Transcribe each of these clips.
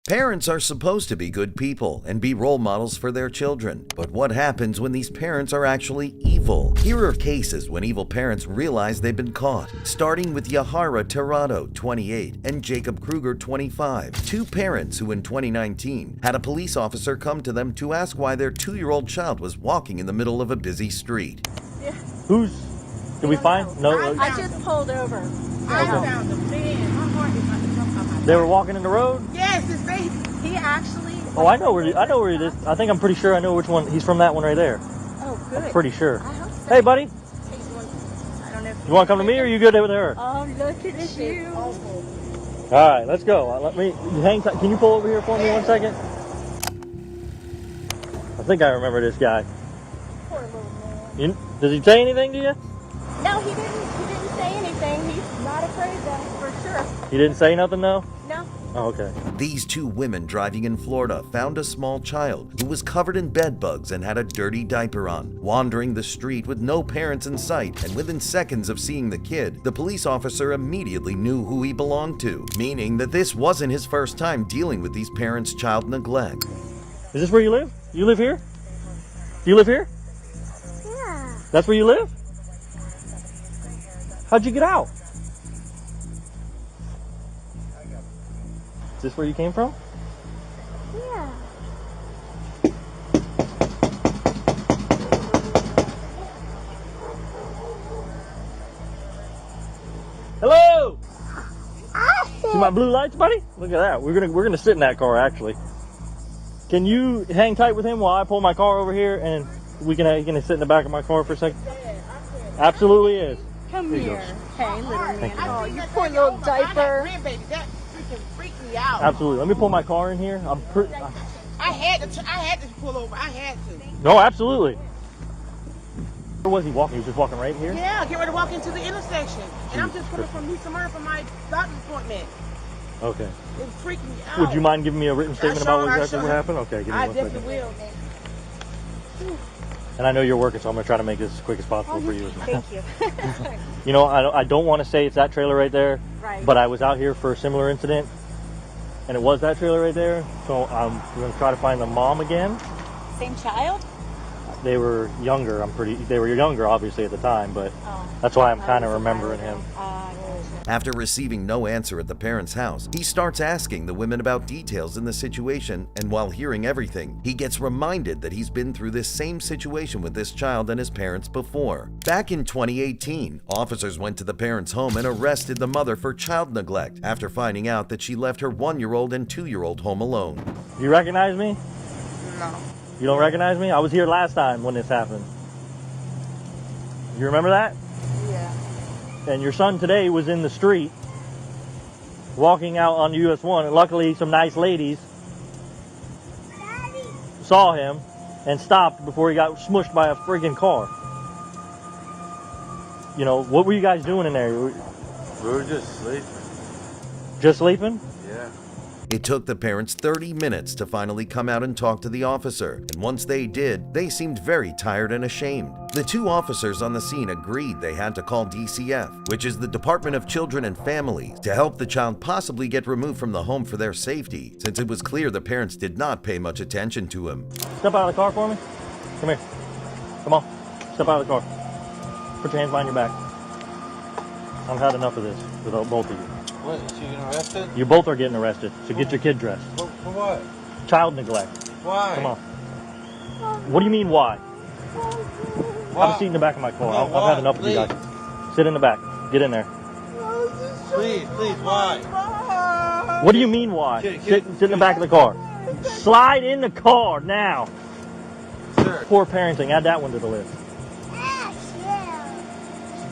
Parents are supposed to be good people and be role models for their children. But what happens when these parents are actually evil? Here are cases when evil parents realize they've been caught, starting with Yahara Tirado, 28, and Jacob Kruger, 25, two parents who in 2019 had a police officer come to them to ask why their 2-year-old child was walking in the middle of a busy street. Yeah. Did we find? No. I just pulled over. I found them. Man, my heart is about to jump out my They were walking in the road? Yes, it's they. He actually. Oh, I know where it is. I think I'm pretty sure I know which one. He's from that one right there. Oh, good. I'm pretty sure. I hope so. Hey, buddy. I don't know if You want to come to me or are you good with her? Oh, look at you. All right, let's go. Let me hang tight. Can you pull over here for me 1 second? I think I remember this guy. Poor little man. Does he say anything to you? No, he didn't. He didn't say anything. He's not afraid though, for sure. He didn't say nothing, though? No. Oh, okay. These two women driving in Florida found a small child who was covered in bed bugs and had a dirty diaper on, wandering the street with no parents in sight, and within seconds of seeing the kid, the police officer immediately knew who he belonged to, meaning that this wasn't his first time dealing with these parents' child neglect. Is this where you live? You live here? Do you live here? Yeah. That's where you live? How'd you get out? Is this where you came from? Yeah. Hello! See my blue lights, buddy? Look at that. We're gonna sit in that car actually. Can you hang tight with him while I pull my car over here and he can sit in the back of my car for a second? Absolutely is. Come here. Hey, little man. Oh, You poor little diaper. That freaking freaked me out. Absolutely. Let me pull my car in here. I had to pull over. I had to. No, absolutely. Where was he walking? He was just walking right here? Yeah, get ready to walk into the intersection. And I'm just coming from New Smyrna for my doctor's appointment. Okay. It freaked me out. Would you mind giving me a written statement about I exactly what sure. happened? Okay, give me I 1 definitely second. will. And I know you're working, so I'm going to try to make this as quick as possible for you. Thank you. You know, I don't want to say it's that trailer right there, Right. but I was out here for a similar incident, and it was that trailer right there. So I'm going to try to find the mom again. Same child? They were younger. They were younger, obviously, at the time, but that's why I'm kind of remembering him. After receiving no answer at the parents' house, he starts asking the women about details in the situation, and while hearing everything, he gets reminded that he's been through this same situation with this child and his parents before. Back in 2018, officers went to the parents' home and arrested the mother for child neglect after finding out that she left her 1-year-old and 2-year-old home alone. You recognize me? No. You don't recognize me? I was here last time when this happened. You remember that? Yeah. And your son today was in the street walking out on US 1, and luckily some nice ladies saw him and stopped before he got smushed by a freaking car. You know, what were you guys doing in there? We were just sleeping. Just sleeping? Yeah. It took the parents 30 minutes to finally come out and talk to the officer, and once they did, they seemed very tired and ashamed. The two officers on the scene agreed they had to call DCF, which is the Department of Children and Families, to help the child possibly get removed from the home for their safety, since it was clear the parents did not pay much attention to him. Step out of the car for me. Come here. Come on. Step out of the car. Put your hands behind your back. I've had enough of this with both of you. What, is she getting arrested? You both are getting arrested, so get your kid dressed. For what? Child neglect. Why? Come on. What do you mean, why? Why? Have a seat in the back of my car. No, I've why? had enough of you Please. guys. Sit in the back. Get in there. Please, why? What do you mean, why? Kid, Sit in the back of the car. Slide in the car now. Sir. Poor parenting. Add that one to the list.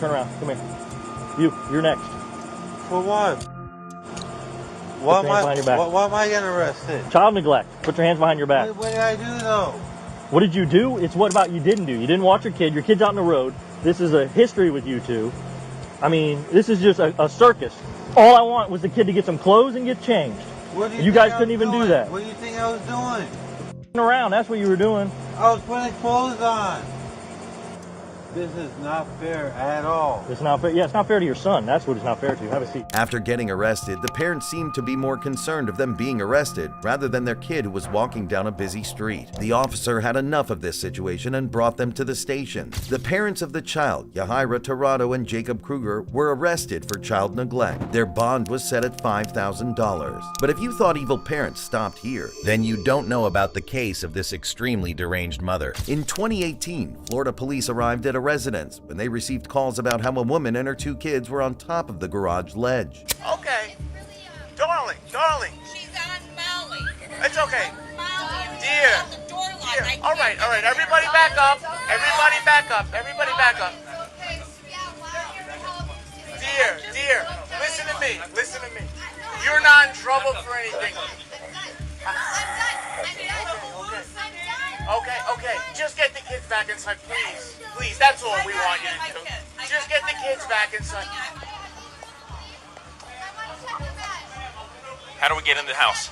Turn around. Come here. You're next. For what? Put your hands behind your back. Why am I getting arrested? Child neglect. Put your hands behind your back. What did I do though? What did you do? It's what about you didn't do. You didn't watch your kid. Your kid's out on the road. This is a history with you two. I mean, this is just a circus. All I want was the kid to get some clothes and get changed. What do You think guys I couldn't was even do doing? that. What do you think I was doing? Around. That's what you were doing. I was putting clothes on. This is not fair at all. It's not fair. Yeah, it's not fair to your son. That's what it's not fair to. Have a seat. After getting arrested, the parents seemed to be more concerned of them being arrested rather than their kid who was walking down a busy street. The officer had enough of this situation and brought them to the station. The parents of the child, Yahira Tirado and Jacob Kruger, were arrested for child neglect. Their bond was set at $5,000. But if you thought evil parents stopped here, then you don't know about the case of this extremely deranged mother. In 2018, Florida police arrived at a residence when they received calls about how a woman and her 2 kids were on top of the garage ledge. Okay. Darling. She's on Molly. It's okay. Molly. Dear. On the door lock. Dear. All right. Everybody back up. Everybody back up. Dear. Listen to me. You're not in trouble for anything. Okay. Just get the kids back inside, please. Please, that's all we want you to do. Just get the kids back inside. How do we get in the house?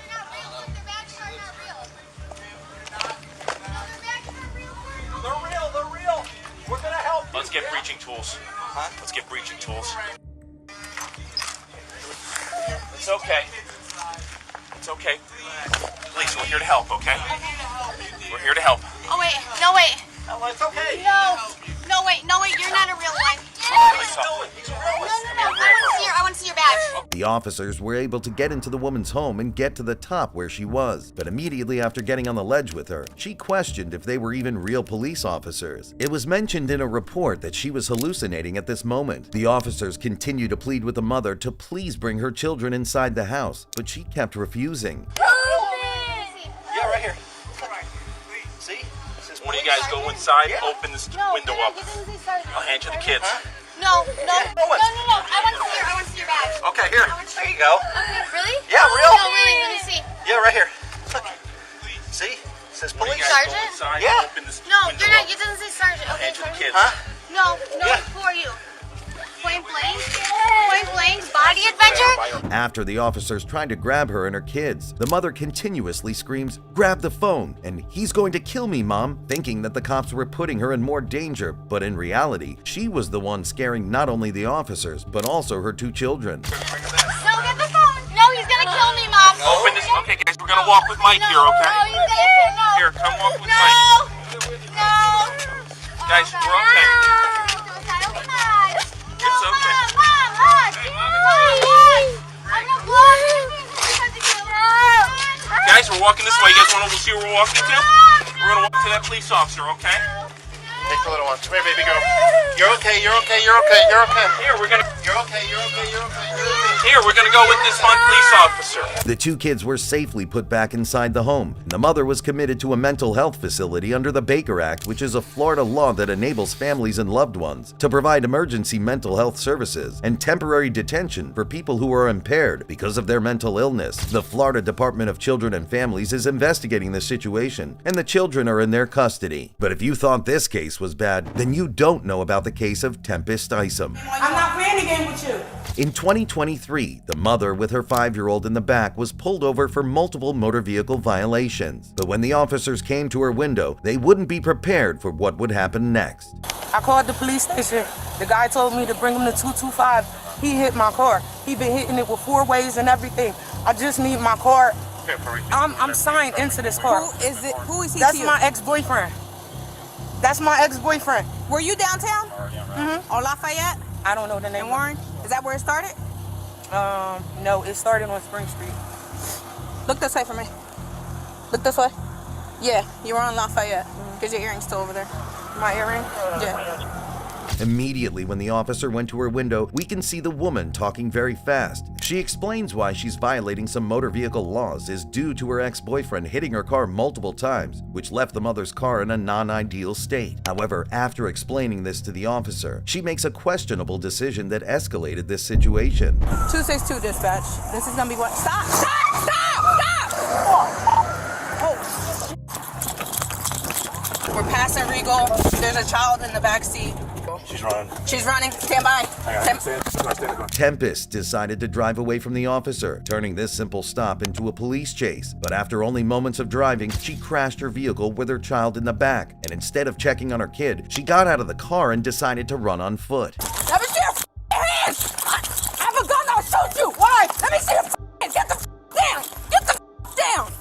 They're real. We're gonna help you. Let's get breaching tools. Let's get breaching tools. It's okay. Police, we're here to help, okay? We're here to help. Oh, wait. No, wait. Oh, it's okay. No, wait. You're not a real one. No. I want to see your badge. The officers were able to get into the woman's home and get to the top where she was, but immediately after getting on the ledge with her, she questioned if they were even real police officers. It was mentioned in a report that she was hallucinating at this moment. The officers continued to plead with the mother to please bring her children inside the house, but she kept refusing. Yeah, right here. See? When you guys go inside, open this window up. I'll hand you the kids. No. I want to see your badge. Okay, here. There you go. Okay, really? Yeah, real. No, really. Let me see. Yeah, right here. Look. See? It says police. Sergeant? Yeah. No, you're not. It doesn't say sergeant. Okay, Hand you the sergeant. kids. No. Yeah. Who are you? Point blank. Body adventure. After the officers tried to grab her and her kids, the mother continuously screams, "Grab the phone," and "He's going to kill me, Mom," thinking that the cops were putting her in more danger, but in reality, she was the one scaring not only the officers, but also her 2 children. No, get the phone. No, he's gonna kill me, Mom. Open this. Okay, guys, we're gonna walk with Mike here, okay? No, he's gonna kill me. Here, come walk with Mike. No. Guys, we're okay. It's okay. Guys, we're walking this way. You guys want to see where we're walking to? We're gonna walk to that police officer, okay? Take the little one. Come here, baby girl. Here, we're gonna. Here, we're gonna go with this one police officer. The 2 kids were safely put back inside the home. The mother was committed to a mental health facility under the Baker Act, which is a Florida law that enables families and loved ones to provide emergency mental health services and temporary detention for people who are impaired because of their mental illness. The Florida Department of Children and Families is investigating the situation, and the children are in their custody. But if you thought this case was bad, then you don't know about the case of Tempest Isom. I'm not playing the game with you. In 2023, the mother with her 5-year-old in the back was pulled over for multiple motor vehicle violations. But when the officers came to her window, they wouldn't be prepared for what would happen next. I called the police station. The guy told me to bring him to 225. He hit my car. He been hitting it with 4 ways and everything. I just need my car. I'm signed into this car. Who is he? That's to you? my ex-boyfriend. Were you downtown? On Lafayette? I don't know the name. In Warren? Is that where it started? No, it started on Spring Street. Look this way for me. Look this way. Yeah, you were on Lafayette. Because your earring's still over there. My earring? Yeah. Immediately when the officer went to her window, we can see the woman talking very fast. She explains why she's violating some motor vehicle laws is due to her ex-boyfriend hitting her car multiple times, which left the mother's car in a non-ideal state. However, after explaining this to the officer, she makes a questionable decision that escalated this situation. 262 dispatch. This is gonna be what? Stop! We're passing Regal. There's a child in the back seat. She's running. She's running. Stand by. I got it. Tempest decided to drive away from the officer, turning this simple stop into a police chase. But after only moments of driving, she crashed her vehicle with her child in the back, and instead of checking on her kid, she got out of the car and decided to run on foot. Let me see your hands! I have a gun, I'll shoot you! Why? Let me see your hands! Get the down! Get the down!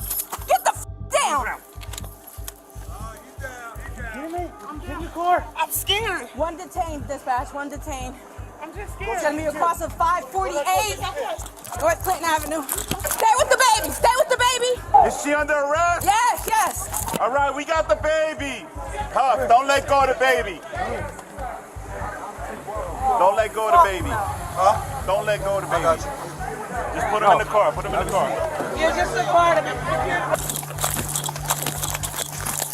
Get the down! I'm scared. One detained, dispatch, one detained. I'm just scared. Send me across of 548 North Clinton Avenue. Stay with the baby! Stay with the baby! Is she under arrest? Yes, yes! All right, we got the baby. Huff, don't let go of the baby. Don't let go of the baby. Huh? Don't let go of the baby. Just put him in the car. Put him in the car. You're just a part of it.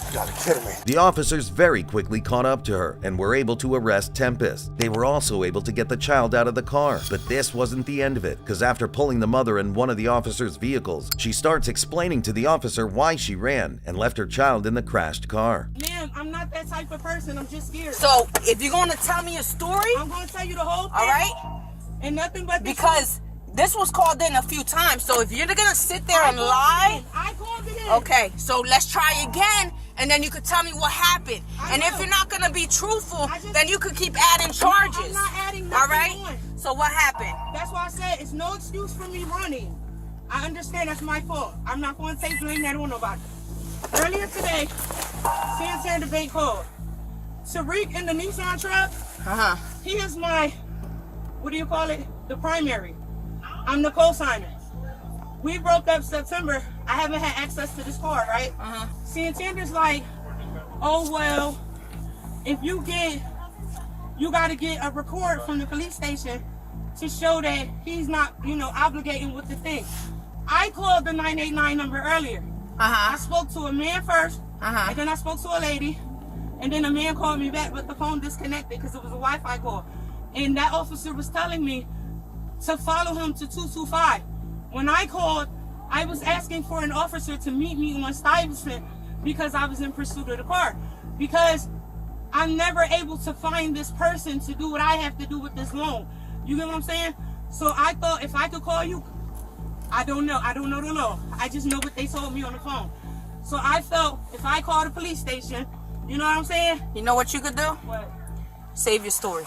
You gotta be kidding me. The officers very quickly caught up to her and were able to arrest Tempest. They were also able to get the child out of the car. But this wasn't the end of it, because after pulling the mother in one of the officers' vehicles, she starts explaining to the officer why she ran and left her child in the crashed car. Ma'am, I'm not that type of person. I'm just scared. So, if you're gonna tell me a story, I'm gonna tell you the whole thing. all right? And nothing but the Because this was called in a few times, so if you're gonna sit there and lie, I called it in. okay, so let's try again, and then you could tell me what happened. And if will. you're not gonna be truthful, I just- then you could keep adding charges. I'm not adding All nothing right? on. So what happened? That's why I said it's no excuse for me running. I understand that's my fault. I'm not going to take blame that on nobody. Earlier today, Santander Bay called. Tariq in the Nissan truck, he is my, what do you call it? The primary. I'm the co-signer. We broke up September. I haven't had access to this car, right? Santander's like, oh, well, if you got to get a record from the police station to show that he's not, obligating with the thing. I called the 989 number earlier. I spoke to a man first, and then I spoke to a lady, and then a man called me back, but the phone disconnected because it was a Wi-Fi call. And that officer was telling me to follow him to 225. When I called, I was asking for an officer to meet me on Stuyvesant because I was in pursuit of the car. Because I'm never able to find this person to do what I have to do with this loan. You get what I'm saying? So I thought if I could call you, I don't know the law. I just know what they told me on the phone. So I felt if I call the police station, you know what I'm saying? You know what you could do? What? Save your story.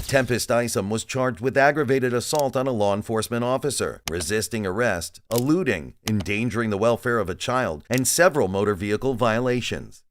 Tempest Isom was charged with aggravated assault on a law enforcement officer, resisting arrest, eluding, endangering the welfare of a child, and several motor vehicle violations.